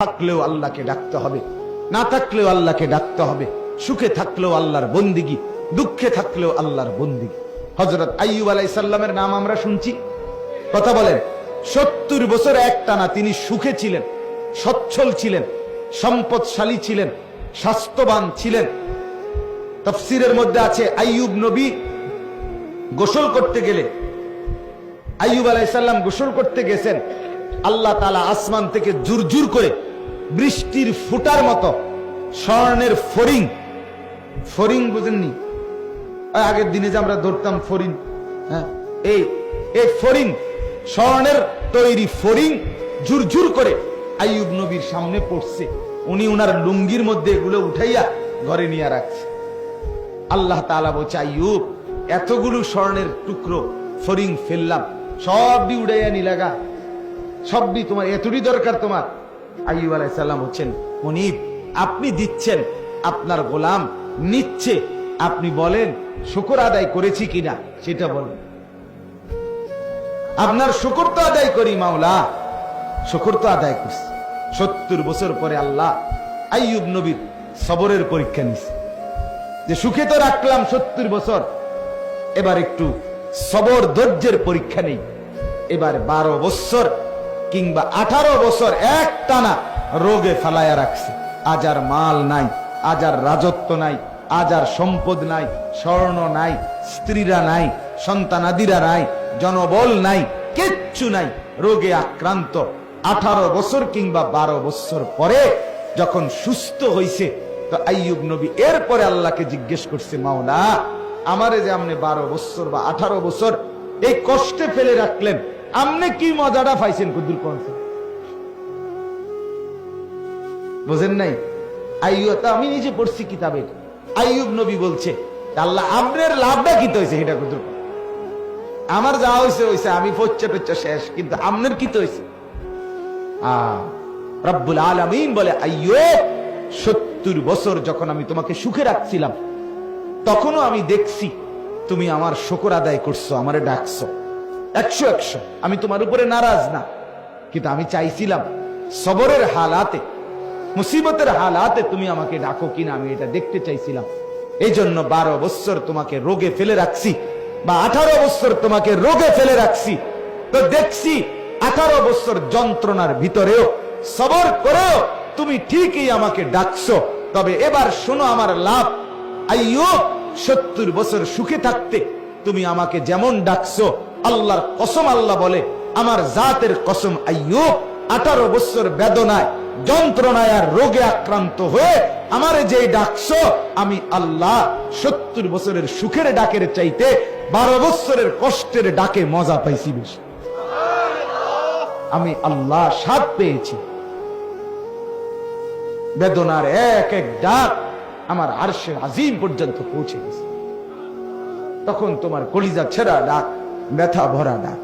থাকলেও আল্লাহকে ডাকতে হবে, না থাকলেও আল্লাহকে ডাকতে হবে। সুখে থাকলেও আল্লাহর বন্দিগি, দুঃখে থাকলেও আল্লাহর বন্দিগি। হযরত আইয়ুব আলাইহিস সালামের নাম আমরা শুনছি, কথা বলেন। 70 বছর একটানা তিনি সুখে ছিলেন, সচ্ছল ছিলেন, সম্পদশালী ছিলেন, স্বাস্থ্যবান ছিলেন। তাফসীরের মধ্যে আছে আইয়ুব নবী গোসল করতে গেলে, আইয়ুব আলাইহিস সালাম গোসল করতে গেছেন, আল্লাহ তাআলা আসমান থেকে জুরজুর করে বৃষ্টির ফুটার মতো স্বর্ণের ফড়িং, ফড়িং বুঝেননি? আগের দিনে যে আমরা ধরতাম ফড়িং, হ্যাঁ, এই ফড়িং, স্বর্ণের তৈরি ফড়িং ঝুরঝুর করে আইয়ুব নবীর সামনে পড়ছে। উনি উনার লুঙ্গির মধ্যে এগুলো উঠাইয়া ঘরে নিয়ে রাখছে। আল্লাহ তাআলা বলছে, আইয়ুব, এতগুলো স্বর্ণের টুকরো ফড়িং ফেললাম, সবই উড়াইয়া নিলাগা, সবই তোমার, এতটি দরকার তোমার? আইয়ুব আলাইহিস সালাম বলছেন, মুনিব, আপনি দিচ্ছেন, আপনার গোলাম নিচ্ছে, আপনি বলেন শুকর আদায় করেছি কিনা সেটা বলেন। আপনার শুকর তো আদায় করি মাওলা, শুকর তো আদায় করছি। 70 বছর পরে আল্লাহ আইয়ুব নবীর সবরের পরীক্ষা নিছে, যে সুখে তো রাখলাম 70 বছর, এবার একটু সবর ধৈর্যের পরীক্ষা নেই। এবার 12 বছর কিংবা 18 বছর একটানা রোগে ফালায়া রাখছে। আজ আর মাল নাই, আজ আর রাজত্ব নাই, আজ আর সম্পদ নাই, স্বর্ণ নাই, স্ত্রীরা নাই, সন্তানাদিরা নাই, জনবল নাই, কিচ্ছু নাই, রোগে আক্রান্ত। 18 বছর কিংবা 12 বছর পরে যখন সুস্থ হইছে, তো আইয়ুব নবী এরপরে আল্লাহকে জিজ্ঞেস করছে, মাওলা, আমারে যে আপনি 12 বছর বা 18 বছর এই কষ্টে ফেলে রাখলেন, আপনি কি মজাটা পাইছেন? কুদুর পৌঁছে বুঝেন নাই? আইয়ুব, আমি নিজে পড়ছি কিতাবে, আইয়ুব নবী বলছে, আল্লাহ আপনার লাভটা কি হয়েছে সেটা কুদুর, আমার যা হয়েছে হয়েছে, আমি পচ্চা টচ্চা শেষ, কিন্তু আপনার কি হয়েছে? রব্বুল আলামিন বলে, আইয়ুব, 70 বছর যখন আমি তোমাকে সুখে রাখছিলাম, তখনও আমি দেখছি তুমি আমার শুকর আদায় করছো, আমারে ডাকছো 100-100, আমি তোমার উপরে নারাজ না, কিন্তু আমি চাইছিলাম সবরের হালাতে, মুসিবতের হালাতে তুমি আমাকে ডাকো কিনা, আমি এটা দেখতে চাইছিলাম। এই জন্য 12 বছর তোমাকে রোগে ফেলে রাখছি, বা 18 বছর তোমাকে রোগে ফেলে রাখছি, তো দেখছি 18 বছর যন্ত্রণার ভিতরেও সবর করেও তুমি ঠিকই আমাকে ডাকছো। তবে এবার শোনো আমার লাভ, আইয়ুব, 70 বছর সুখে থাকতে তুমি আমাকে যেমন ডাকছো, আল্লাহর কসম, আল্লাহ বলে, আমার জাতের কসম, আইয়ুব, 18 বছর বেদনায়, যন্ত্রণায় আর রোগে আক্রান্ত হয়ে আমারে যেই ডাকছো, আমি আল্লাহ 70 বছরের সুখের ডাকের চাইতে 12 বছরের কষ্টের ডাকে মজা পাইছি বেশি। আমি আল্লাহ স্বাদ পেয়েছি। বেদনার এক এক ডাক আমার আরশের আজিম পর্যন্ত পৌঁছে গেছে। তখন তোমার কলিজা ছেঁড়া ডাক, ব্যথা ভরা ডাক।